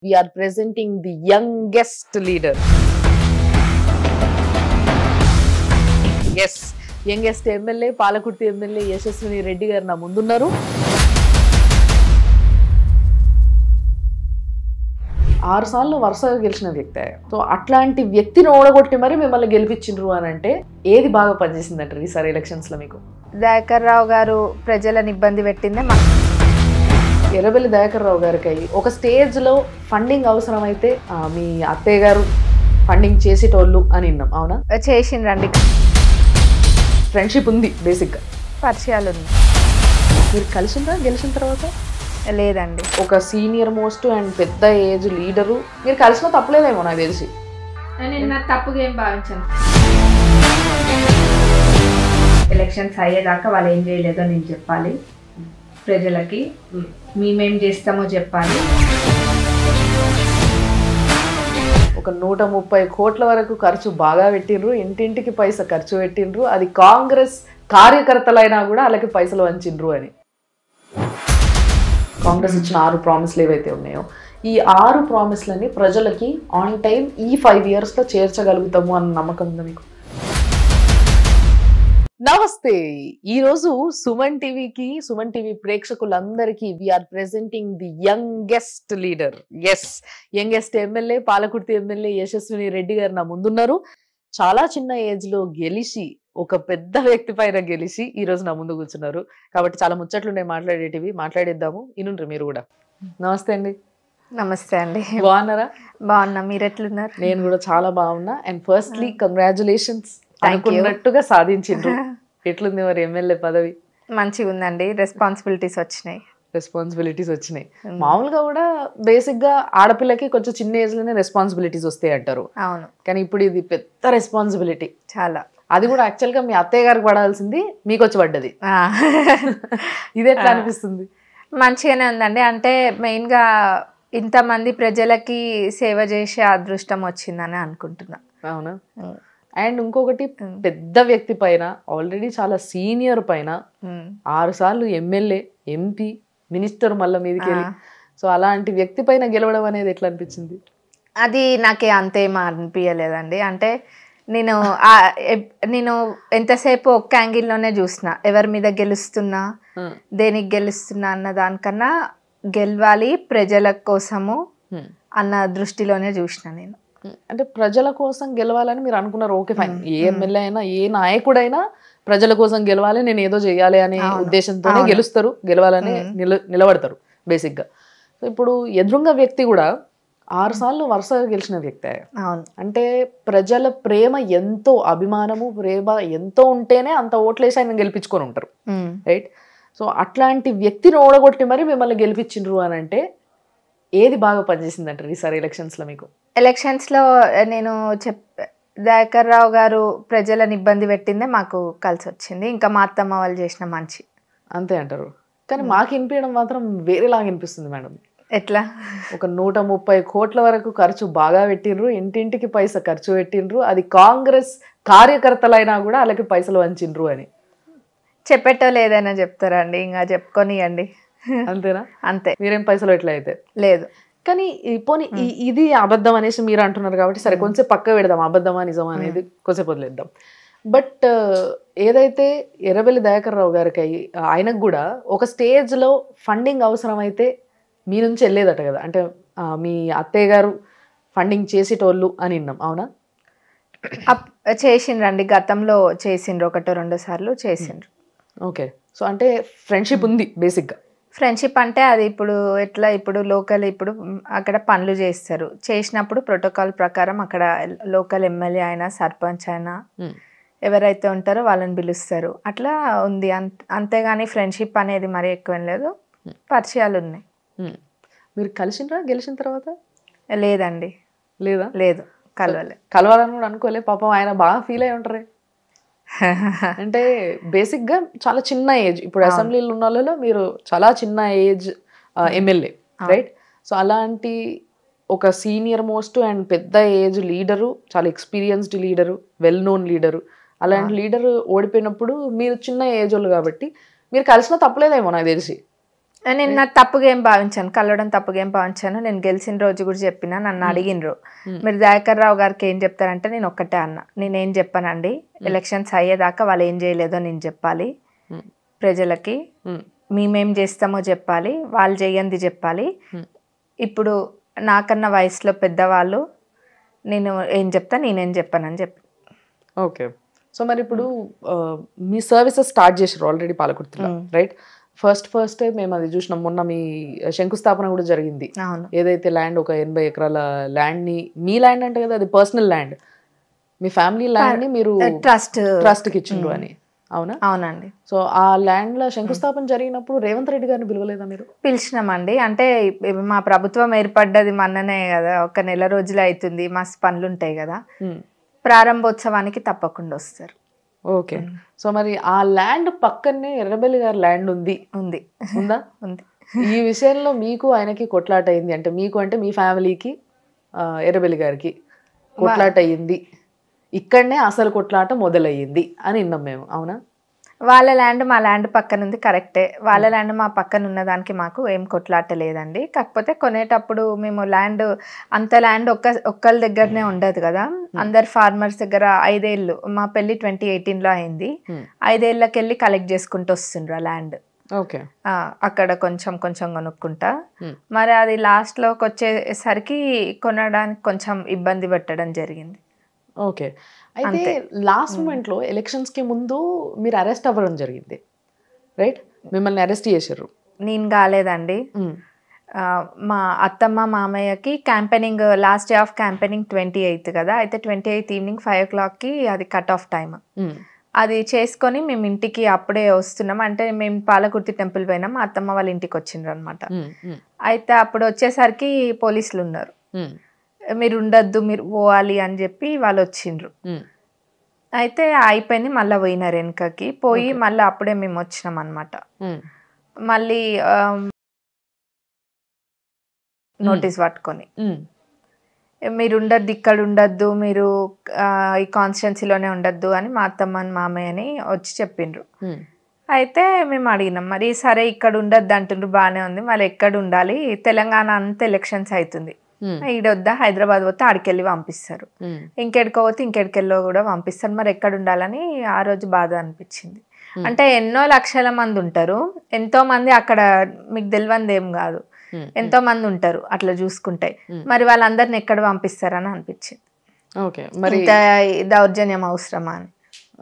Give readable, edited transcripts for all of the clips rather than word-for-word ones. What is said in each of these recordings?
we are presenting the youngest leader. Yes, youngest MLA, Palakurti MLA Yashaswini Reddy garu na mundunaru. 6 సార్లు వరుసగా గెలిచిన వ్యక్తి. So అట్లాంటి వ్యక్తిని ఓడగొట్టి మరి మిమ్మల్ని గెలిపించిండ్రు అని అంటే ఏది బాగా పనిచేసిందంటారు ఈసారి ఎలక్షన్స్ లో మీకు? దయాకర్ రావు గారు ప్రజలను ఇబ్బంది పెట్టిందే. ఎర్రబెల్లి దయాకర్ రావు గారికి ఒక స్టేజ్ లో ఫండింగ్ అవసరమైతే మీ అత్తయ్య గారు ఫండింగ్ చేసేటోళ్ళు అని విన్నాం, అవునా? చేసిండ్రండి. ఫ్రెండ్షిప్ ఉంది, బేసిక్ గా పరిచయాలు ఉంది. మీరు కలిసిందా గెలిచిన తర్వాత? లేదండి. ఒక సీనియర్ మోస్ట్ అండ్ పెద్ద ఏజ్ లీడరు మీరు కలిసిన తప్పలేదేమో నాకు తెలిసి. నేను తప్పుగా ఏం భావించాను. ఎలక్షన్స్ అయ్యేదాకా వాళ్ళు ఏం చేయలేదో నేను చెప్పాలి ప్రజలకి, మేమేం చేస్తామో చెప్పాలి. ఒక 130 కోట్ల వరకు ఖర్చు బాగా పెట్టిండ్రు, ఇంటింటికి పైసా ఖర్చు పెట్టిండ్రు, అది కాంగ్రెస్ కార్యకర్తలైనా కూడా వాళ్ళకి పైసలు వంచిండ్రు అని. కాంగ్రెస్ ఇచ్చిన 6 ప్రామిస్లు ఏవైతే ఉన్నాయో ఈ 6 ప్రామిస్లని ప్రజలకి ఆన్ టైం ఈ 5 ఇయర్స్లో చేర్చగలుగుతాము అన్న నమ్మకం ఉందా మీకు? నమస్తే, ఈరోజు సుమన్ టీవీకి, సుమన్ టీవీ ప్రేక్షకులందరికీ we're presenting the youngest leader. Yes, youngest MLA, Palakurthi MLA Yashaswini Reddy garu నా ముందున్నారు. చాలా చిన్న ఏజ్ లో గెలిచి, ఒక పెద్ద వ్యక్తి పైన గెలిచి ఈ రోజు నా ముందు కూర్చున్నారు. కాబట్టి చాలా ముచ్చట్లు నేను మాట్లాడేటివి, మాట్లాడేద్దాము. ఇనుండ్రు మీరు కూడా. నమస్తే అండి. నమస్తే అండి. బాగున్నారా? బాగున్నా, మీరు ఎట్లున్నారు? నేను కూడా చాలా బాగున్నా. అండ్ ఫస్ట్లీ కంగ్రాచులేషన్స్, అనుకున్నట్టుగా సాధించిండ్రు. ఎట్లుంది మరి ఎమ్మెల్యే పదవి? మంచిగా ఉందండి. రెస్పాన్సిబిలిటీస్ వచ్చినాయి. మామూలుగా కూడా బేసిక్ గా ఆడపిల్లకి కొంచెం చిన్న ఏజ్ లోనే రెస్పాన్సిబిలిటీస్ వస్తాయి అంటారు. అవును, కానీ ఇప్పుడు ఇది పెద్ద రెస్పాన్సిబిలిటీ చాలా. అది కూడా యాక్చువల్ గా మీ అత్తయ్య గారికి పడాల్సింది మీకు వచ్చి పడ్డది. ఇది ఎట్లా అనిపిస్తుంది? మంచిగానే ఉందండి. అంటే మెయిన్ గా ఇంతమంది ప్రజలకి సేవ చేసే అదృష్టం వచ్చిందని అనుకుంటున్నా. అవునా? అండ్ ఇంకొకటి, పెద్ద వ్యక్తి పైన, ఆల్రెడీ చాలా సీనియర్ పైన 6 సార్లు ఎమ్మెల్యే, ఎంపీ, మినిస్టర్ మళ్ళీ మీదకి వెళ్ళి, సో అలాంటి వ్యక్తి పైన గెలవడం అనేది ఎట్లా అనిపించింది? అది నాకే అంతేం అనిపించలేదండి. అంటే నేను ఎంతసేపు ఒక్క యాంగిల్లోనే చూసిన, ఎవరి మీద గెలుస్తున్నా, దేనికి గెలుస్తున్నా అన్న దానికన్నా గెలవాలి ప్రజల కోసము అన్న దృష్టిలోనే చూసిన నేను. అంటే ప్రజల కోసం గెలవాలని మీరు అనుకున్నారు, ఓకే ఫైన్. ఏ ఎమ్మెల్యే అయినా, ఏ నాయకుడైనా ప్రజల కోసం గెలవాలి, నేను ఏదో చేయాలి అనే ఉద్దేశంతోనే గెలుస్తారు, గెలవాలని నిలబడతారు బేసిక్ గా. సో ఇప్పుడు ఎదురుంగ వ్యక్తి కూడా 6 సార్లు వరుసగా గెలిచిన వ్యక్తి. అంటే ప్రజల ప్రేమ ఎంతో, అభిమానము, ప్రేమ ఎంతో ఉంటేనే అంత ఓట్లేసి ఆయన గెలిపించుకొని ఉంటారు, రైట్? సో అట్లాంటి వ్యక్తిని ఓడగొట్టి మరి మిమ్మల్ని గెలిపించిండ్రు అని అంటే ఏది బాగా పనిచేసిందంటారు ఈసారి ఎలక్షన్స్ లో మీకు? ఎలక్షన్స్ లో నేను దయాకర్ రావు గారు ప్రజలను ఇబ్బంది పెట్టిందే మాకు కలిసి వచ్చింది. ఇంకా మా అత్తమ్మ వాళ్ళు చేసిన మంచి. అంతే అంటారు? కానీ మాకు వినిపించడం మాత్రం వేరేలాగా అనిపిస్తుంది మేడం. ఎట్లా? ఒక 130 కోట్ల వరకు ఖర్చు బాగా పెట్టిండ్రు, ఇంటింటికి పైసా ఖర్చు పెట్టిండ్రు, అది కాంగ్రెస్ కార్యకర్తలైనా కూడా వాళ్ళకి పైసలు వంచిండ్రు అని. చెప్పేటోళ్ళు ఏదైనా చెప్తారా అండి? ఇంకా చెప్పుకొనియండి. అంతేనా? అంతే. మీరేం పైసలు ఎట్లా అయితే లేదు. కానీ పోనీ ఇది అబద్ధం అనేసి మీరు అంటున్నారు కాబట్టి సరే, కొంచెం పక్క పెడదాం, అబద్ధమా నిజమా అనేది కొంచెం వదిలేద్దాం. బట్ ఏదైతే ఎర్రబెల్లి దయాకర్ రావు గారికి ఆయనకు కూడా ఒక స్టేజ్ లో ఫండింగ్ అవసరమైతే మీ నుంచి వెళ్ళేదట కదా, అంటే మీ అత్తయ్య గారు ఫండింగ్ చేసేటోళ్ళు అని విన్నాం, అవునా? చేసిండ్రండి, గతంలో చేసిండ్రు, 1-2 సార్లు చేసిండ్రు. ఓకే. సో అంటే ఫ్రెండ్షిప్ ఉంది బేసిక్ గా. ఫ్రెండ్షిప్ అంటే అది ఇప్పుడు ఎట్లా, ఇప్పుడు లోకల్, ఇప్పుడు అక్కడ పనులు చేస్తారు, చేసినప్పుడు ప్రోటోకాల్ ప్రకారం అక్కడ లోకల్ ఎమ్మెల్యే అయినా, సర్పంచ్ అయినా, ఎవరైతే ఉంటారో వాళ్ళని పిలుస్తారు, అట్లా ఉంది. అంతేగాని ఫ్రెండ్షిప్ అనేది మరీ ఎక్కువ లేదు. పరిచయాలు ఉన్నాయి. మీరు కలిసిండ్రా గెలిచిన తర్వాత? లేదండి. లేదా? లేదు, కలవాలని కూడా అనుకోలే. పాపం ఆయన బాగా ఫీల్ అయి ఉంటారే. అంటే బేసిక్ గా చాలా చిన్న ఏజ్, ఇప్పుడు అసెంబ్లీలో ఉన్న వాళ్ళలో మీరు చాలా చిన్న ఏజ్ ఎమ్మెల్యే, రైట్? సో అలాంటి ఒక సీనియర్ మోస్ట్ అండ్ పెద్ద ఏజ్ లీడరు, చాలా experienced leader, well known leader, అలాంటి లీడర్ ఓడిపోయినప్పుడు మీరు చిన్న ఏజ్ వాళ్ళు కాబట్టి మీరు కలిసిన తప్పలేదేమో నాకు తెలిసి. నేను నా తప్పుగా ఏం భావించాను, కలవడం తప్పుగా ఏం భావించాను. నేను గెలిచిన రోజు కూడా చెప్పిన, నన్ను అడిగినరు మీరు దయాకర్ రావు గారికి ఏం చెప్తారంటే నేను ఒక్కటే అన్న, నేనేం చెప్పానండి, ఎలక్షన్స్ అయ్యేదాకా వాళ్ళు ఏం చేయలేదో నేను చెప్పాలి ప్రజలకి, మేమేం చేస్తామో చెప్పాలి, వాళ్ళు చేయంది చెప్పాలి. ఇప్పుడు నాకన్నా వయసులో పెద్దవాళ్ళు, నేను ఏం చెప్తా నేనేం చెప్పానని చెప్పి. ఓకే. సో మరి ఇప్పుడు మీ సర్వీసెస్ స్టార్ట్ చేశారు ఆల్రెడీ పాలకుర్తిలో, రైట్? ఫస్ట్ మేము అది చూసినాం, మొన్న మీ శంకుస్థాపన కూడా జరిగింది. ఏదైతే ల్యాండ్ ఒక 80 ఎకరాల ల్యాండ్ ని, మీ ల్యాండ్ అంటే కదా అది పర్సనల్ ల్యాండ్, మీ ఫ్యామిలీ ల్యాండ్ ని మీరు ట్రస్ట్కి ఇచ్చిండ్రు అని, అవునా? అవునండి. సో ఆ ల్యాండ్ లో శంకుస్థాపన జరిగినప్పుడు రేవంత్ రెడ్డి గారిని పిలవలేదా మీరు? పిలిచినామండి. అంటే మా ప్రభుత్వం ఏర్పడ్డది మొన్ననే కదా, ఒక నెల రోజులే అవుతుంది, మస్తు పనులు ఉంటాయి కదా, ప్రారంభోత్సవానికి తప్పకుండా వస్తారు. ఓకే. సో మరి ఆ ల్యాండ్ పక్కనే ఎర్రబెల్లి గారి ల్యాండ్ ఉందా? ఉంది. ఈ విషయంలో మీకు ఆయనకి కొట్లాట అయింది అంటే, మీకు అంటే మీ ఫ్యామిలీకి ఎర్రబెల్లి గారికి కొట్లాట అయ్యింది, ఇక్కడనే అసలు కొట్లాట మొదలయ్యింది అని విన్నాం మేము, అవునా? వాళ్ళ ల్యాండ్ మా ల్యాండ్ పక్కన ఉంది, కరెక్టే. వాళ్ళ ల్యాండ్ మా పక్కన ఉన్నదానికి మాకు ఏం కొట్లాట లేదండి. కాకపోతే కొనేటప్పుడు మేము ల్యాండ్, అంత ల్యాండ్ ఒక్కళ్ళ దగ్గరనే ఉండదు కదా, అందరు ఫార్మర్స్ దగ్గర 5 ఏళ్ళు, మా పెళ్లి 2018లో అయింది, 5 ఏళ్ళకి వెళ్ళి కలెక్ట్ చేసుకుంటూ వస్తుండ్రు ఆ ల్యాండ్. ఓకే. అక్కడ కొంచెం కొనుక్కుంటా, మరి అది లాస్ట్ లోకి వచ్చేసరికి కొనడానికి కొంచెం ఇబ్బంది పెట్టడం జరిగింది. ఓకే. అయితే లాస్ట్ మూమెంట్ లో ఎలక్షన్స్ కి ముందు మీరు అరెస్ట్ అవ్వడం జరిగింది, రైట్? మిమ్మల్ని అరెస్ట్ చేశారు. నేను కాలేదండి, మా అత్తమ్మ మామయ్యకి campaigning, last day of campaigning 28th కదా, అయితే 28th ఈవినింగ్ 5 o'clockకి అది కట్ ఆఫ్ టైమ్. అది చేసుకొని మేము ఇంటికి అప్పుడే వస్తున్నాం, అంటే మేము పాలకుర్తి టెంపుల్ పోయినాం, మా అత్తమ్మ వాళ్ళ ఇంటికి వచ్చిండ్రు అనమాట. అయితే అప్పుడు వచ్చేసరికి పోలీసులు ఉన్నారు, మీరు ఉండద్దు మీరు పోవాలి అని చెప్పి వాళ్ళు వచ్చిండ్రు. అయితే అయిపోయింది, మళ్ళీ పోయినారు వెనకకి, పోయి మళ్ళీ అప్పుడే మేము వచ్చినాం అనమాట. మళ్ళీ నోటీస్ పట్టుకొని మీరు ఉండద్దు, ఇక్కడ ఉండద్దు, మీరు ఈ కాన్స్టిట్యున్సీలోనే ఉండద్దు అని మా అత్తమ్మ మామయ్యని వచ్చి చెప్పిండ్రు. అయితే మేము అడిగినాం, మరి సరే ఇక్కడ ఉండద్దు అంటుండ్రు, బాగానే ఉంది, మళ్ళీ ఎక్కడ ఉండాలి, తెలంగాణ అంతా ఎలక్షన్స్ అవుతుంది, ఈడొద్దా హైదరాబాద్ పోతే ఆడికెళ్ళి పంపిస్తారు, ఇంకెడికో పోతే ఇంకెడికెళ్ళో కూడా పంపిస్తారు, మరి ఎక్కడ ఉండాలని ఆ రోజు బాధ అనిపించింది. అంటే ఎన్నో లక్షల మంది ఉంటారు, ఎంతో మంది అక్కడ మీకు తెలియంది ఏం కాదు, ఎంతో మంది ఉంటారు అట్లా చూసుకుంటే, మరి వాళ్ళందరిని ఎక్కడ పంపిస్తారని అనిపించింది. ఓకే. మరి దౌర్జన్యం అవసరమా అని.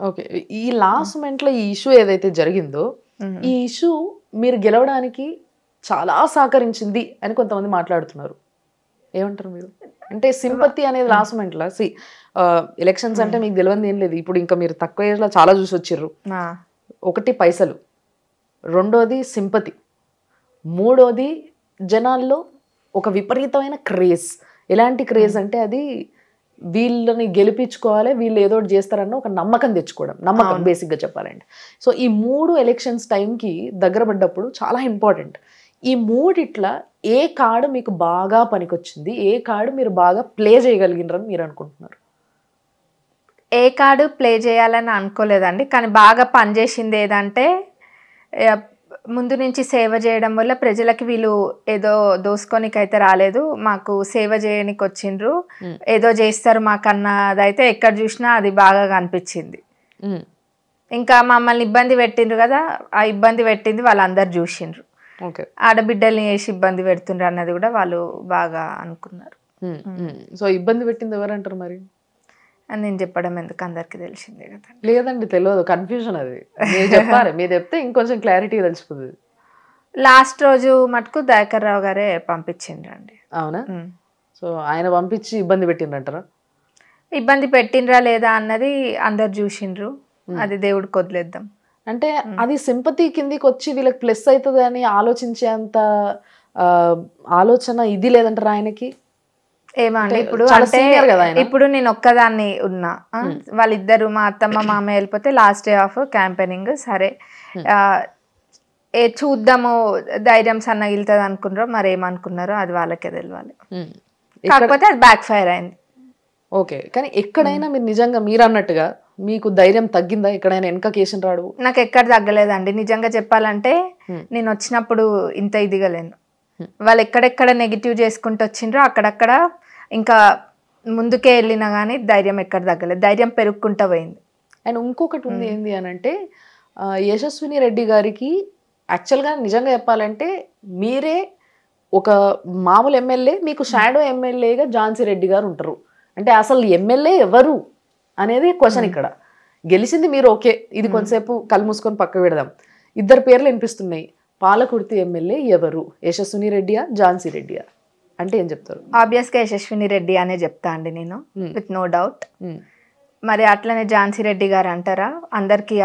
ఓకే. ఈ లాస్ట్ మూమెంట్ లో ఈ ఇష్యూ ఏదైతే జరిగిందో, ఈ ఇష్యూ మీరు గెలవడానికి చాలా సహకరించింది అని కొంతమంది మాట్లాడుతున్నారు, ఏమంటారు మీరు? అంటే సింపతి అనేది లాస్ట్ మూమెంట్ లో, ఎలక్షన్స్ అంటే మీకు తెలియదు ఏం లేదు, ఇప్పుడు ఇంకా మీరు తక్కువ ఏజ్ లో చాలా చూసి వచ్చిర్రు. ఒకటి పైసలు, రెండోది సింపతి, మూడోది జనాల్లో ఒక విపరీతమైన క్రేజ్. ఎలాంటి క్రేజ్ అంటే అది వీళ్ళని గెలిపించుకోవాలి, వీళ్ళు ఏదో ఒకటి చేస్తారన్న ఒక నమ్మకం తెచ్చుకోవడం, నమ్మకం బేసిక్గా చెప్పాలంటే. సో ఈ 3 ఎలక్షన్స్ టైంకి దగ్గర పడ్డప్పుడు చాలా ఇంపార్టెంట్. ఈ 3 ఏ కార్డు మీకు బాగా పనికొచ్చింది, ఏ కార్డు మీరు బాగా ప్లే చేయగలిగినారని మీరు అనుకుంటున్నారు? ఏ కార్డు ప్లే చేయాలని అనుకోలేదండి, కానీ బాగా పనిచేసింది ఏదంటే, ముందు నుంచి సేవ చేయడం వల్ల ప్రజలకి వీళ్ళు ఏదో దోసుకోనికైతే రాలేదు, మాకు సేవ చేయడానికి వచ్చిండ్రు, ఏదో చేస్తారు మాకన్నదైతే ఎక్కడ చూసినా అది బాగా కనిపించింది. ఇంకా మమ్మల్ని ఇబ్బంది పెట్టిండ్రు కదా, ఆ ఇబ్బంది పెట్టింది వాళ్ళందరూ చూసిండ్రు, ఆడబిడ్డల్ని వేసి ఇబ్బంది పెడుతుండ్రు అన్నది కూడా వాళ్ళు బాగా అనుకున్నారు. సో ఇబ్బంది పెట్టింది ఎవరంటారు మరి? నేను చెప్పడం ఎందుకు, అందరికి తెలిసిందే కదా. లేదండి, తెలియదు, కన్ఫ్యూజన్ అది, మీరు చెప్పాలి, మీరు చెప్తే ఇంకొంచెం క్లారిటీ తెలిసిపోతుంది. లాస్ట్ రోజు మటుకు దయాకర్ రావు గారే పంపించిండ్రండి. అవునా? సో ఆయన పంపించి ఇబ్బంది పెట్టిండ్రంటారా? ఇబ్బంది పెట్టిండ్రా లేదా అన్నది అందరు చూసిండ్రు, అది దేవుడికి వదిలేద్దాం. అంటే అది సింపతి కిందికి వచ్చి వీళ్ళకి ప్లస్ అవుతుంది అని ఆలోచించేంత ఆలోచన ఇది లేదంటారా ఆయనకి? ఏమంటే ఇప్పుడు అంటే ఇప్పుడు నేను ఒక్కదాన్ని ఉన్నా, వాళ్ళిద్దరు మా అత్తమ్మ మామయ్య వెళ్ళిపోతే లాస్ట్ డే ఆఫ్ క్యాంపెయినింగ్, సరే చూద్దాము ధైర్యం సన్నగిలుతుంది అనుకున్నారో మరి ఏమనుకున్నారో అది వాళ్ళకే తెలియాలి. కాకపోతే అది బ్యాక్ ఫైర్ అయింది. ఓకే. కానీ ఎక్కడైనా మీరు నిజంగా మీరు అన్నట్టుగా మీకు ధైర్యం తగ్గిందా ఎక్కడైనా వెనక కేషన్ రాడు? నాకు ఎక్కడ తగ్గలేదండి నిజంగా చెప్పాలంటే. నేను వచ్చినప్పుడు ఇంత ఇదిగా లేను. వాళ్ళు ఎక్కడెక్కడ నెగిటివ్ చేసుకుంటూ వచ్చిండ్రో అక్కడక్కడ ఇంకా ముందుకే వెళ్ళినా కానీ ధైర్యం ఎక్కడ తగ్గలేదు, ధైర్యం పెరుగుకుంటూ పోయింది. అండ్ ఇంకొకటి ఉంది ఏంది అని అంటే యశస్విని రెడ్డి గారికి యాక్చువల్గా నిజంగా చెప్పాలంటే మీరే ఒక మామూలు ఎమ్మెల్యే, మీకు షాడో ఎమ్మెల్యేగా ఝాన్సీ రెడ్డి గారు ఉంటారు. అంటే అసలు ఎమ్మెల్యే ఎవరు అనేది క్వశ్చన్ ఇక్కడ. గెలిచింది మీరు, ఓకే, ఇది కొంతసేపు కళ్ళు మూసుకొని పక్క పెడదాం. ఇద్దరు పేర్లు వినిపిస్తున్నాయి. పాలకుర్తి ఎమ్మెల్యే ఎవరు, యశస్విని రెడ్డియా ఝాన్సీ రెడ్డియా అంటే ఏం చెప్తారు? ఆబ్వియస్గా యశస్విని రెడ్డి అనే చెప్తా అండి నేను, విత్ నో డౌట్. మరి అట్లనే ఝాన్సీ రెడ్డి గారు అంటారా? అందరికీ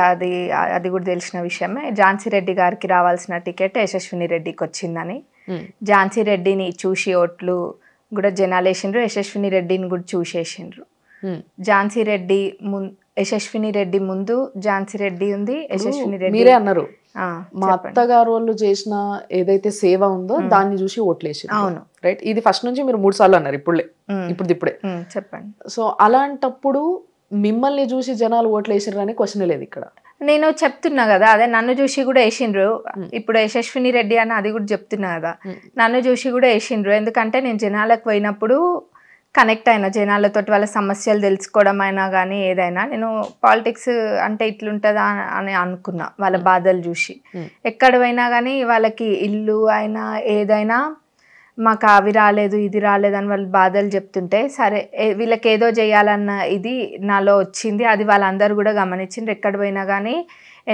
అది కూడా తెలిసిన విషయమే. ఝాన్సీ రెడ్డి గారికి రావాల్సిన టికెట్ యశస్విని రెడ్డికి వచ్చిందని. ఝాన్సీ రెడ్డిని చూసి ఓట్లు కూడా జనాలు వేసిండ్రు, యశస్విని రెడ్డిని కూడా చూసేసిండ్రు. ఝాన్సీ రెడ్డి యశస్విని రెడ్డి ముందు ఝాన్సీ రెడ్డి ఉంది, యశస్విని రెడ్డి. మీరే అన్నారు మా అత్తగారు వాళ్ళు చేసిన ఏదైతే సేవ ఉందో దాన్ని చూసి ఓట్లేసి. అవును, రైట్. ఇది ఫస్ట్ నుంచి మీరు 3 సార్లు అన్నారు, ఇప్పుడే చెప్పండి. సో అలాంటప్పుడు మిమ్మల్ని చూసి జనాలు ఓట్లు వేసిర్రు అనే క్వశ్చన్ లేదు ఇక్కడ. నేను చెప్తున్నా కదా, అదే నన్ను చూసి కూడా వేసిండ్రు. ఇప్పుడు యశస్విని రెడ్డి అని అది కూడా చెప్తున్నా కదా, నన్ను చూసి కూడా వేసిండ్రు. ఎందుకంటే నేను జనాలకు పోయినప్పుడు కనెక్ట్ అయినా, జనాలతో వాళ్ళ సమస్యలు తెలుసుకోవడం అయినా కానీ ఏదైనా. నేను పాలిటిక్స్ అంటే ఇట్లుంటుందా అని అనుకున్నా వాళ్ళ బాధలు చూసి. ఎక్కడ పోయినా కానీ వాళ్ళకి ఇల్లు అయినా ఏదైనా మాకు అవి రాలేదు ఇది రాలేదు అని వాళ్ళు బాధలు చెప్తుంటే, సరే వీళ్ళకి ఏదో చేయాలన్న ఇది నాలో వచ్చింది. అది వాళ్ళందరూ కూడా గమనించిండ్రు. ఎక్కడ పోయినా కానీ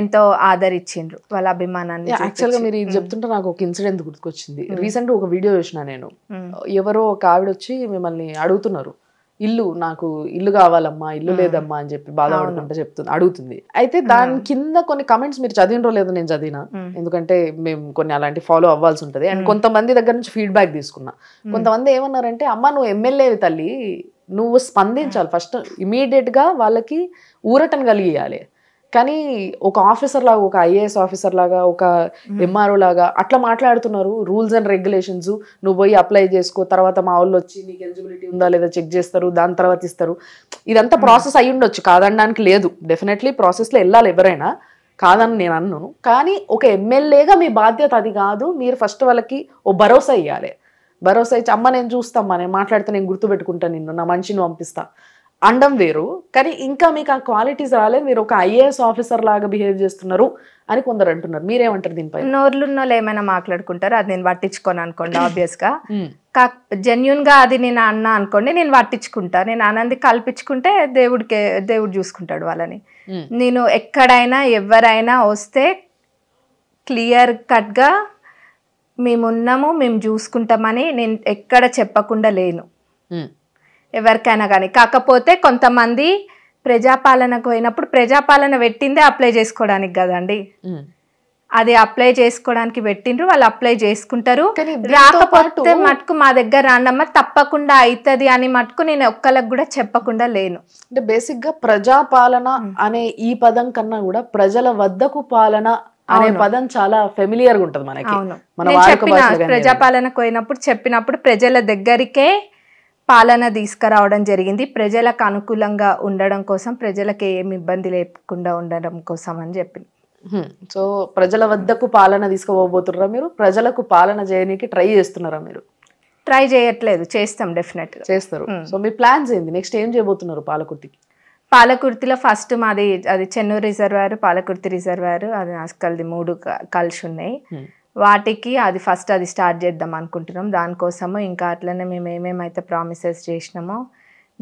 ఎంతో ఆదరించిండ్రు, వాళ్ళ అభిమానాన్ని. యాక్చువల్గా మీరు ఇది చెప్తుంటే నాకు ఒక ఇన్సిడెంట్ గుర్తుకొచ్చింది. రీసెంట్ ఒక వీడియో చూసిన నేను. ఎవరో ఒక ఆవిడ వచ్చి మిమ్మల్ని అడుగుతున్నారు, నాకు ఇల్లు కావాలమ్మా, ఇల్లు లేదమ్మా అని చెప్పి బాధపడుకుంటా అడుగుతుంది. అయితే దాని కింద కొన్ని కమెంట్స్ మీరు చదివినరో లేదో నేను చదివినా, ఎందుకంటే మేము కొన్ని అలాంటి ఫాలో అవ్వాల్సి ఉంటుంది. అండ్ కొంతమంది దగ్గర నుంచి ఫీడ్బ్యాక్ తీసుకున్నా. కొంతమంది ఏమన్నారంటే, అమ్మ నువ్వు ఎమ్మెల్యే తల్లి, నువ్వు స్పందించాలి ఫస్ట్, ఇమీడియట్ గా వాళ్ళకి ఊరటను కలిగియాలి. కానీ ఒక ఆఫీసర్ లాగా, ఒక ఐఏఎస్ ఆఫీసర్ లాగా, ఒక ఎంఆర్ఓ లాగా అట్లా మాట్లాడుతున్నారు. రూల్స్ అండ్ రెగ్యులేషన్స్ నువ్వు పోయి అప్లై చేసుకో, తర్వాత మా వాళ్ళు వచ్చి నీకు ఎలిజిబిలిటీ ఉందా లేదా చెక్ చేస్తారు, దాని తర్వాత ఇస్తారు. ఇదంతా ప్రాసెస్ అయ్యి ఉండొచ్చు, కాదనడానికి లేదు. డెఫినెట్లీ ప్రాసెస్లో వెళ్ళాలి ఎవరైనా, కాదని నేను అన్నాను. కానీ ఒక ఎమ్మెల్యేగా మీ బాధ్యత అది కాదు. మీరు ఫస్ట్ వాళ్ళకి ఓ భరోసా ఇవ్వాలి. భరోసా ఇచ్చి, అమ్మ నేను చూస్తామ్మా, నేను మాట్లాడితే నేను గుర్తుపెట్టుకుంటా నిన్ను, నా మనిషిని పంపిస్తా అండం వేరు. కానీ ఇంకా మీకు ఆ క్వాలిటీస్ రాలేదు, మీరు ఒక ఐఏఎస్ ఆఫీసర్ లాగా బిహేవ్ చేస్తున్నారు అని కొందరు అంటున్నారు. మీరేమంటారు దీనిపై? నోర్లున్న వాళ్ళు ఏమైనా మాట్లాడుకుంటారు, అది నేను పట్టించుకోను అనుకోండి. ఆబ్వియస్ గా జెన్యున్ గా అది నేను అన్నా అనుకోండి, నేను పట్టించుకుంటా. నేను ఆనంది కల్పించుకుంటే దేవుడు చూసుకుంటాడు వాళ్ళని. నేను ఎక్కడైనా ఎవరైనా వస్తే క్లియర్ కట్ గా మేమున్నాము, మేము చూసుకుంటామని నేను ఎక్కడ చెప్పకుండా లేను ఎవరికైనా కానీ. కాకపోతే కొంతమంది ప్రజాపాలనకు పోయినప్పుడు, ప్రజాపాలన పెట్టిందే అప్లై చేసుకోవడానికి కదండి, అది అప్లై చేసుకోవడానికి పెట్టిండ్రు, వాళ్ళు అప్లై చేసుకుంటారు. రాకపోతే మటుకు మా దగ్గర రాండమ్మా తప్పకుండా అవుతుంది అని మటుకు నేను ఒక్కళ్ళకి కూడా చెప్పకుండా లేను. అంటే బేసిక్ గా ప్రజాపాలన అనే ఈ పదం కన్నా కూడా ప్రజల వద్దకు పాలన అనే పదం చాలా ఫెమిలియర్ గా ఉంటది మనకి. ప్రజాపాలనకు పోయినప్పుడు చెప్పినప్పుడు ప్రజల దగ్గరికే పాలన తీసుకురావడం జరిగింది, ప్రజలకు అనుకూలంగా ఉండడం కోసం, ప్రజలకు ఏమి ఇబ్బంది లేకుండా ఉండడం కోసం అని చెప్పింది. సో ప్రజల వద్దకు పాలన తీసుకుపోబోతున్నారా మీరు? ప్రజలకు పాలన చేయడానికి ట్రై చేస్తున్నారా మీరు? ట్రై చేయట్లేదు, చేస్తాం, డెఫినెట్ గా చేస్తారు. సో మీ ప్లాన్స్ ఏంది? నెక్స్ట్ ఏం చేయబోతున్నారు పాలకుర్తికి? పాలకుర్తిలో ఫస్ట్ మాది అది చెన్నూరు రిజర్వాయర్, పాలకుర్తి రిజర్వాయర్, అది నాస్కల్ది 3 కలిసి ఉన్నాయి. వాటికి అది ఫస్ట్ అది స్టార్ట్ చేద్దాం అనుకుంటున్నాం. దానికోసము ఇంకా అట్లనే మేము ఏమేమైతే ప్రామిసెస్ చేసినామో,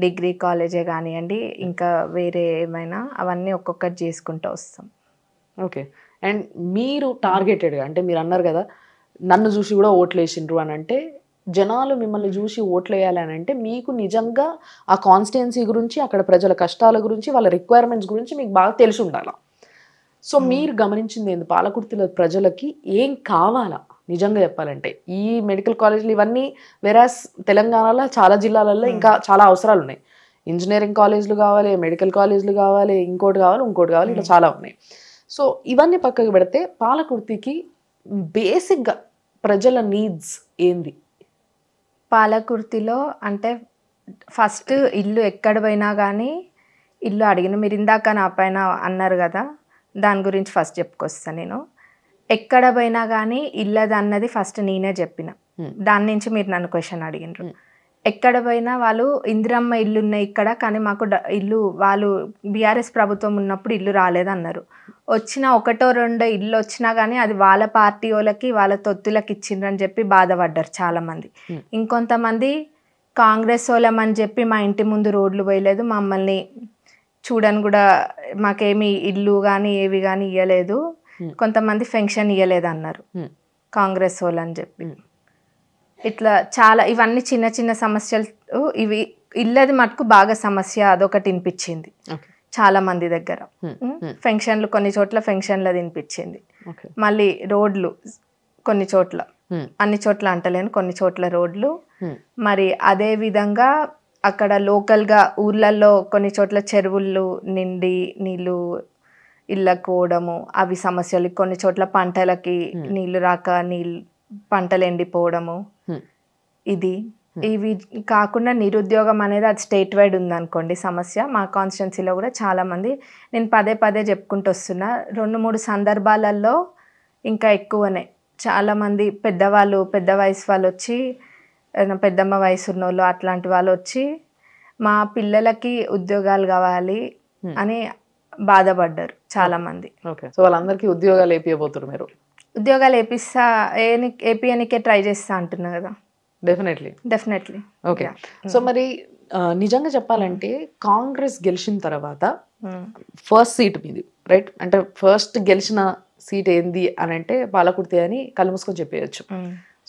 డిగ్రీ కాలేజే కానివ్వండి, ఇంకా వేరే ఏమైనా అవన్నీ ఒక్కొక్కటి చేసుకుంటూ వస్తాం. ఓకే. అండ్ మీరు టార్గెటెడ్గా, అంటే మీరు అన్నారు కదా నన్ను చూసి కూడా ఓట్లు వేసిండ్రు అని, అంటే జనాలు మిమ్మల్ని చూసి ఓట్లు వేయాలి అని అంటే మీకు నిజంగా ఆ కాన్స్టిట్యున్సీ గురించి, అక్కడ ప్రజల కష్టాల గురించి, వాళ్ళ రిక్వైర్మెంట్స్ గురించి మీకు బాగా తెలిసి ఉండాలి. సో మీరు గమనించింది ఏంది, పాలకుర్తిలో ప్రజలకి ఏం కావాలా నిజంగా చెప్పాలంటే? ఈ మెడికల్ కాలేజీలు ఇవన్నీ వెరాస్ తెలంగాణలో చాలా జిల్లాలలో ఇంకా చాలా అవసరాలు ఉన్నాయి. ఇంజనీరింగ్ కాలేజీలు కావాలి, మెడికల్ కాలేజీలు కావాలి, ఇంకోటి కావాలి, ఇట్లా చాలా ఉన్నాయి. సో ఇవన్నీ పక్కకు పెడితే పాలకుర్తికి బేసిక్గా ప్రజల నీడ్స్ ఏంది? పాలకుర్తిలో అంటే ఫస్ట్ ఇల్లు ఎక్కడ పోయినా కానీ ఇల్లు అడిగిన. మీరు ఇందాక నా పైన అన్నారు కదా, దాని గురించి ఫస్ట్ చెప్పుకొస్తాను నేను. ఎక్కడ పోయినా కానీ ఇల్లది అన్నది ఫస్ట్ నేనే చెప్పిన. దాని నుంచి మీరు నన్ను క్వశ్చన్ అడిగినారు. ఎక్కడ పోయినా వాళ్ళు ఇందిరమ్మ ఇల్లు ఉన్నాయి ఇక్కడ, కానీ మాకు ఇల్లు వాళ్ళు బీఆర్ఎస్ ప్రభుత్వం ఉన్నప్పుడు ఇల్లు రాలేదన్నారు. వచ్చిన ఒకటో రెండో ఇల్లు వచ్చినా కానీ అది వాళ్ళ పార్టీ వాళ్ళకి వాళ్ళ తొత్తులకి ఇచ్చిండ్రని చెప్పి బాధపడ్డారు చాలామంది. ఇంకొంతమంది కాంగ్రెస్ వాళ్ళమని చెప్పి మా ఇంటి ముందు రోడ్లు పోయలేదు, మమ్మల్ని చూడని కూడా మాకేమి ఇల్లు కానీ ఏవి కానీ ఇవ్వలేదు, కొంతమంది పెన్షన్ ఇవ్వలేదు అన్నారు కాంగ్రెస్ వాళ్ళని చెప్పి. ఇట్లా చాలా ఇవన్నీ చిన్న చిన్న సమస్యలు. ఇవి ఇల్లది మటుకు బాగా సమస్య, అదొకటి వినిపించింది చాలా మంది దగ్గర. పెన్షన్లు కొన్ని చోట్ల పెన్షన్లు వినిపించింది. మళ్ళీ రోడ్లు కొన్ని చోట్ల, అన్ని చోట్ల అంటలేను, కొన్ని చోట్ల రోడ్లు. మరి అదే విధంగా అక్కడ లోకల్గా ఊర్లలో కొన్ని చోట్ల చెరువులు నిండి నీళ్ళు ఇళ్ళకు పోవడము, అవి సమస్యలు. కొన్ని చోట్ల పంటలకి నీళ్లు రాక పంటలు ఎండిపోవడము. ఇవి కాకుండా నిరుద్యోగం అనేది అది స్టేట్ వైడ్ ఉందనుకోండి సమస్య. మా కాన్స్టిట్యున్సీలో కూడా చాలామంది, నేను పదే పదే చెప్పుకుంటూ వస్తున్నా, 2-3 సందర్భాలలో ఇంకా ఎక్కువనే చాలామంది పెద్దవాళ్ళు, పెద్ద వయసు వాళ్ళు వచ్చి, పెద్దమ్మ వయసు ఉన్న వాళ్ళు అట్లాంటి వాళ్ళు వచ్చి మా పిల్లలకి ఉద్యోగాలు కావాలి అని బాధపడ్డారు చాలామంది. సో వాళ్ళందరికీ ఉద్యోగాలు ఏపీయబోతున్నారు మీరు? ఉద్యోగాలు ఏపీఎనికే ట్రై చేస్తా అంటున్నా కదా. డెఫినెట్లీ. ఓకే. సో మరి నిజంగా చెప్పాలంటే కాంగ్రెస్ గెలిచిన తర్వాత ఫస్ట్ సీట్ మీది, రైట్? అంటే ఫస్ట్ గెలిచిన సీట్ ఏంది అని అంటే పాలకుర్తి అని కళ్ళు మూసుకొని చెప్పేయచ్చు.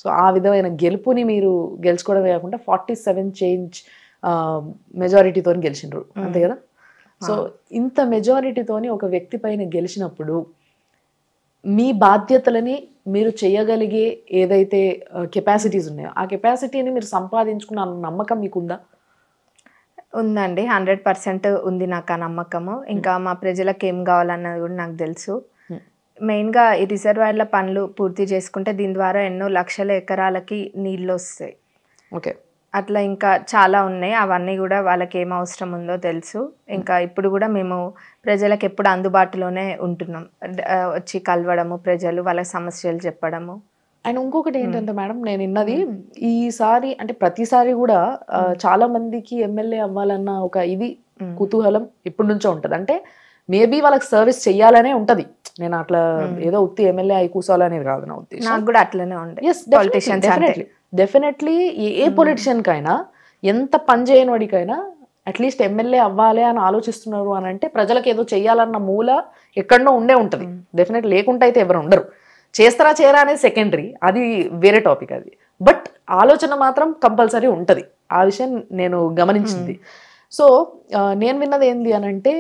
సో ఆ విధమైన గెలుపుని మీరు గెలుచుకోవడమే కాకుండా 47 చేంజ్ మెజారిటీతో గెలిచినారు, అంతే కదా? సో ఇంత మెజారిటీతోని ఒక వ్యక్తి పైన గెలిచినప్పుడు మీ బాధ్యతలని మీరు చేయగలిగే ఏదైతే కెపాసిటీస్ ఉన్నాయో ఆ కెపాసిటీని మీరు సంపాదించుకున్న నమ్మకం మీకుందా? ఉందండి, 100% ఉంది నాకు ఆ నమ్మకము. ఇంకా మా ప్రజలకు ఏం కావాలన్నది కూడా నాకు తెలుసు. మెయిన్గా ఈ రిజర్వాయర్ల పనులు పూర్తి చేసుకుంటే దీని ద్వారా ఎన్నో లక్షల ఎకరాలకి నీళ్ళు వస్తాయి. ఓకే. అట్లా ఇంకా చాలా ఉన్నాయి, అవన్నీ కూడా వాళ్ళకి ఏం అవసరం ఉందో తెలుసు. ఇంకా ఇప్పుడు కూడా మేము ప్రజలకు ఎప్పుడు అందుబాటులోనే ఉంటున్నాం, వచ్చి కలవడము, ప్రజలు వాళ్ళ సమస్యలు చెప్పడము. అండ్ ఇంకొకటి ఏంటంటే మేడం, నేను విన్నది ఈసారి అంటే ప్రతిసారి కూడా చాలా మందికి ఎమ్మెల్యే అవ్వాలన్న ఒక ఇది కుతూహలం ఇప్పటి నుంచో ఉంటది. అంటే మేబీ వాళ్ళకి సర్వీస్ చెయ్యాలనే ఉంటది. నేను అట్లా ఏదో ఉత్తి ఎమ్మెల్యే అయి కూర్చోవాలనేది కాదు నా ఉద్దేశం. నాకు కూడా అట్లనే ఉండే. డెఫినెట్లీ ఏ పొలిటిషియన్ కైనా, ఎంత పని చేయని వాడికైనా అట్లీస్ట్ ఎమ్మెల్యే అవ్వాలి అని ఆలోచిస్తున్నారు అని అంటే ప్రజలకు ఏదో చెయ్యాలన్న మూల ఎక్కడనో ఉండే ఉంటది. డెఫినెట్ లేకుంటే అయితే ఎవరు ఉండరు. చేస్తారా చేయరా అనేది సెకండరీ, అది వేరే టాపిక్ అది. బట్ ఆలోచన మాత్రం కంపల్సరీ ఉంటది. ఆ విషయం నేను గమనించింది. సో నేను విన్నది ఏంది అని అంటే,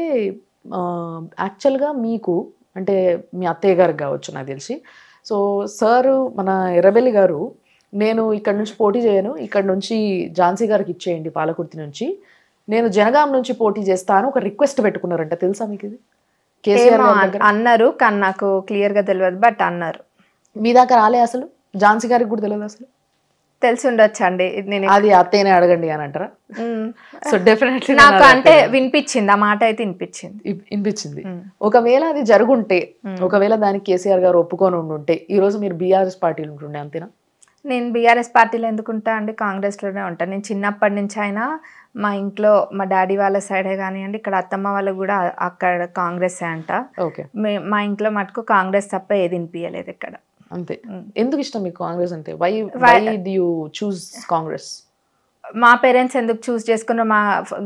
యాక్చువల్గా మీకు అంటే మీ అత్తయ్య గారికి కావచ్చు నాకు తెలిసి, సో సారు మన ఎర్రబెల్లి గారు, నేను ఇక్కడ నుంచి పోటీ చేయను, ఇక్కడ నుంచి ఝాన్సీ గారికి ఇచ్చేయండి పాలకుర్తి నుంచి, నేను జనగాం నుంచి పోటీ చేస్తాను ఒక రిక్వెస్ట్ పెట్టుకున్నారంట. తెలుసా మీకు ఇది? కేసీఆర్ అన్నారు, కానీ నాకు క్లియర్ గా తెలియదు, బట్ అన్నారు. మీ దాకా రాలే అసలు? ఝాన్సీ గారికి కూడా తెలియదు అసలు? తెలిసి ఉండొచ్చు అండి, నేను అది అత్తయ్యనే అడగండి అని అంటారా? సో డెఫినెట్లీ నాకు అంటే వినిపించింది, ఆ మాట అయితే వినిపించింది. ఒకవేళ అది జరుగుంటే, ఒకవేళ దానికి కేసీఆర్ గారు ఒప్పుకొని ఉండుంటే ఈ రోజు మీరు బీఆర్ఎస్ పార్టీలో ఉంటుండే, అంతేనా? నేను బీఆర్ఎస్ పార్టీలో ఎందుకుంటా అండి, కాంగ్రెస్లోనే ఉంటాను. నేను చిన్నప్పటి నుంచి అయినా మా ఇంట్లో మా డాడీ వాళ్ళ సైడే కానివ్వండి, ఇక్కడ అత్తమ్మ వాళ్ళకు కూడా అక్కడ కాంగ్రెస్ అంట. ఓకే. మా ఇంట్లో మటుకు కాంగ్రెస్ తప్ప ఏది వినిపించలేదు ఇక్కడ. అంతే. ఎందుకు ఇష్టం మీకు కాంగ్రెస్ అంటే? Why do you choose Congress? మా పేరెంట్స్ ఎందుకు చూస్ చేసుకున్నారో, మా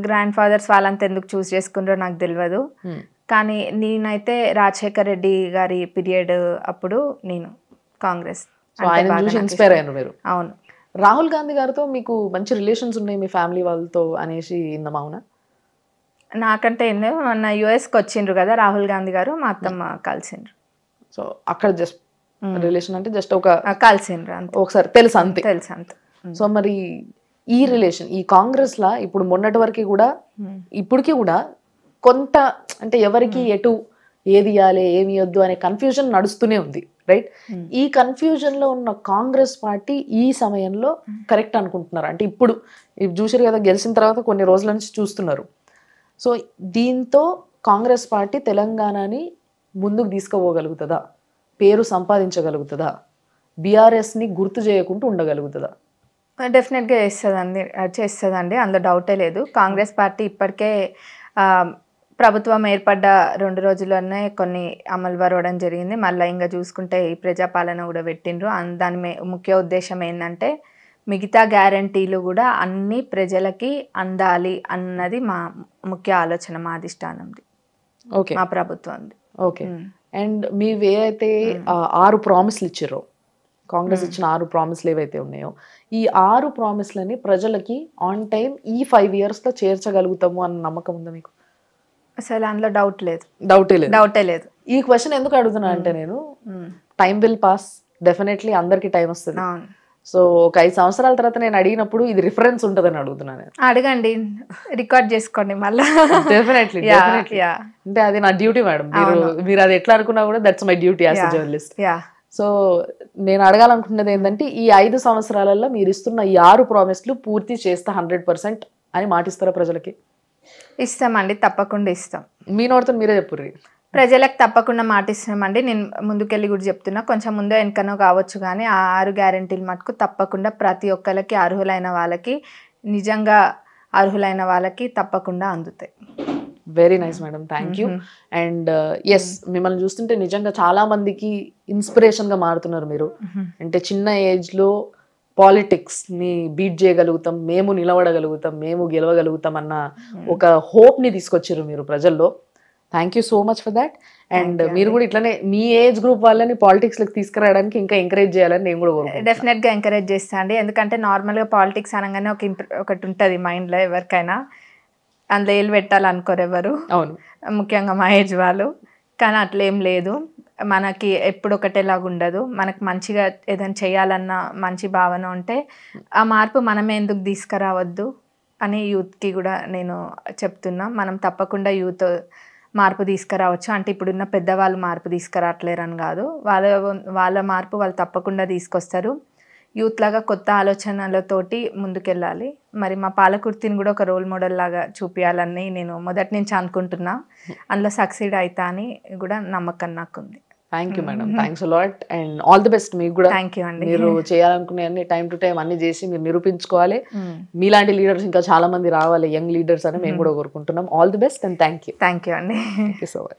గ్రాండ్ ఫాదర్స్ వాళ్ళంతా ఎందుకు చూస్ చేసుకున్నారో నాకు తెలియదు. కానీ నేనైతే రాజశేఖర్ రెడ్డి గారి పీరియడ్ అప్పుడు నేను కాంగ్రెస్ ఇన్స్పైర్ అయ్యాను మీరు. అవును. రాహుల్ గాంధీ గారితో మీకు మంచి రిలేషన్స్ ఉన్నాయి మీ ఫ్యామిలీ వాళ్ళతో అనేసి విన్నాం, అవునా? నాకంటే మొన్న యుఎస్కి వచ్చిండ్రు కదా రాహుల్ గాంధీ గారు, మా అత్తమ్మ కలిసిండ్రు. సో అక్కడ జస్ట్ రిలేషన్ అంటే జస్ట్ ఒక కలిసిండ్రు, ఒకసారి తెలుసు అంతే. సో మరి ఈ రిలేషన్ ఈ కాంగ్రెస్ లా ఇప్పుడు మొన్నటి వరకు కూడా ఇప్పటికీ కూడా కొంత అంటే ఎవరికి ఎటు ఏది ఇవ్వాలి ఏమి ఇవ్వద్దు అనే కన్ఫ్యూజన్ నడుస్తూనే ఉంది, రైట్? ఈ కన్ఫ్యూజన్ లో ఉన్న కాంగ్రెస్ పార్టీ ఈ సమయంలో కరెక్ట్ అనుకుంటున్నారు అంటే ఇప్పుడు చూసారు కదా, గెలిచిన తర్వాత కొన్ని రోజుల నుంచి చూస్తున్నారు. సో దీంతో కాంగ్రెస్ పార్టీ తెలంగాణని ముందుకు తీసుకుపోగలుగుతుందా, పేరు సంపాదించగలుగుతుందా, బీఆర్ఎస్ని గుర్తు చేయకుండా ఉండగలుగుతుందా? డెఫినెట్గా చేస్తుందండి, అందులో డౌటే లేదు. కాంగ్రెస్ పార్టీ ఇప్పటికే ప్రభుత్వం ఏర్పడ్డ 2 రోజుల్లోనే కొన్ని అమలు పరవడం జరిగింది. మళ్ళీ ఇంకా చూసుకుంటే ఈ ప్రజాపాలన కూడా పెట్టిండ్రు. దాని ముఖ్య ఉద్దేశం ఏంటంటే మిగతా గ్యారంటీలు కూడా అన్ని ప్రజలకి అందాలి అన్నది మా ముఖ్య ఆలోచన, మా అధిష్టానంది, ఓకే, మా ప్రభుత్వంది. ఓకే. అండ్ మీరు ఏవైతే 6 ప్రామిస్లు ఇచ్చారో, కాంగ్రెస్ ఇచ్చిన 6 ప్రామిస్లు ఏవైతే ఉన్నాయో, ఈ 6 ప్రామిస్లని ప్రజలకి ఆన్ టైం ఈ 5 ఇయర్స్లో చేర్చగలుగుతాము అన్న నమ్మకం ఉందా మీకు? అసలు అందులో డౌటే లేదు. ఈ క్వశ్చన్ ఎందుకు అడుగుతున్నా అంటే, నేను టైం విల్ పాస్, డెఫినెట్లీ అందరికి టైం వస్తుంది. సో ఒక 5 సంవత్సరాల తర్వాత నేను అడిగినప్పుడు ఇది రిఫరెన్స్ ఉంటుందని అడుగుతున్నాను. అడగండి, రికార్డ్ చేసుకోండి మళ్ళీ. డెఫినెట్లీ అంటే అది నా డ్యూటీ మేడం. మీరు అది ఎట్లా అనుకున్నా కూడా that's my duty as a journalist. So నేను అడగాలనుకున్నది ఏంటంటే, ఈ 5 సంవత్సరాలలో మీరు ఇస్తున్న ఈ 6 ప్రామిస్లు పూర్తి చేస్తా 100% అని మాటిస్తారా ప్రజలకి? ఇస్తామండి, తప్పకుండా ఇస్తాం. మీ నోటితో మీరే చెప్పుర్రి. ప్రజలకు తప్పకుండా మాటిస్తామండి. నేను ముందుకెళ్ళి కూడా చెప్తున్నా, కొంచెం ముందో వెనకనో కావచ్చు కానీ ఆ 6 గ్యారెంటీలు మటుకు తప్పకుండా ప్రతి ఒక్కరికి, అర్హులైన వాళ్ళకి, నిజంగా అర్హులైన వాళ్ళకి తప్పకుండా అందుతాయి. Very nice madam, thank you. And yes, మిమ్మల్ని చూస్తుంటే నిజంగా చాలా మందికి ఇన్స్పిరేషన్గా మారుతున్నారు మీరు. అంటే చిన్న ఏజ్లో పాలిటిక్స్ని బీట్ చేయగలుగుతాం, మేము నిలబడగలుగుతాం, మేము గెలవగలుగుతాం అన్న ఒక హోప్ని తీసుకొచ్చారు మీరు ప్రజల్లో. Thank you so much for that. And మీరు కూడా ఇట్లానే మీ ఏజ్ గ్రూప్ వాళ్ళని పాలిటిక్స్లోకి తీసుకురావడానికి ఇంకా ఎంకరేజ్ చేయాలని నేను కూడా కోరుకుంటున్నాను. డెఫినెట్గా ఎంకరేజ్ చేస్తాను అండి. ఎందుకంటే నార్మల్గా పాలిటిక్స్ అనగానే ఒకటి ఉంటుంది మైండ్లో ఎవరికైనా, అందులో ఏళ్ళు పెట్టాలనుకోరు ఎవరు, అవును, ముఖ్యంగా మా ఏజ్ వాళ్ళు. కానీ అట్లేం లేదు, మనకి ఎప్పుడు ఒకటేలాగా ఉండదు. మనకు మంచిగా ఏదైనా చేయాలన్న మంచి భావన ఉంటే ఆ మార్పు మనమే ఎందుకు తీసుకురావద్దు అని యూత్కి కూడా నేను చెప్తున్నా. మనం తప్పకుండా యూత్ మార్పు తీసుకురావచ్చు. అంటే ఇప్పుడున్న పెద్దవాళ్ళు మార్పు తీసుకురావట్లేరని కాదు, వాళ్ళ మార్పు వాళ్ళు తప్పకుండా తీసుకొస్తారు. యూత్ లాగా కొత్త ఆలోచనలతోటి ముందుకెళ్ళాలి. మరి మా పాలకుర్తిని కూడా ఒక రోల్ మోడల్ లాగా చూపించాలని నేను మొదటి నుంచి అనుకుంటున్నా. అందులో సక్సీడ్ అవుతా అని కూడా నమ్మకం నాకుంది. Thank you madam, thanks a lot and all the best. మీకు కూడా థ్యాంక్ యూ అండి. మీరు చేయాలనుకునే అన్ని టైం టు టైం అన్ని చేసి మీరు నిరూపించుకోవాలి. మీలాంటి లీడర్స్ ఇంకా చాలా మంది రావాలి, యంగ్ లీడర్స్ అని మేము కూడా కోరుకుంటున్నాం. All the best and thank you. Thank you అండి. Thank you so much.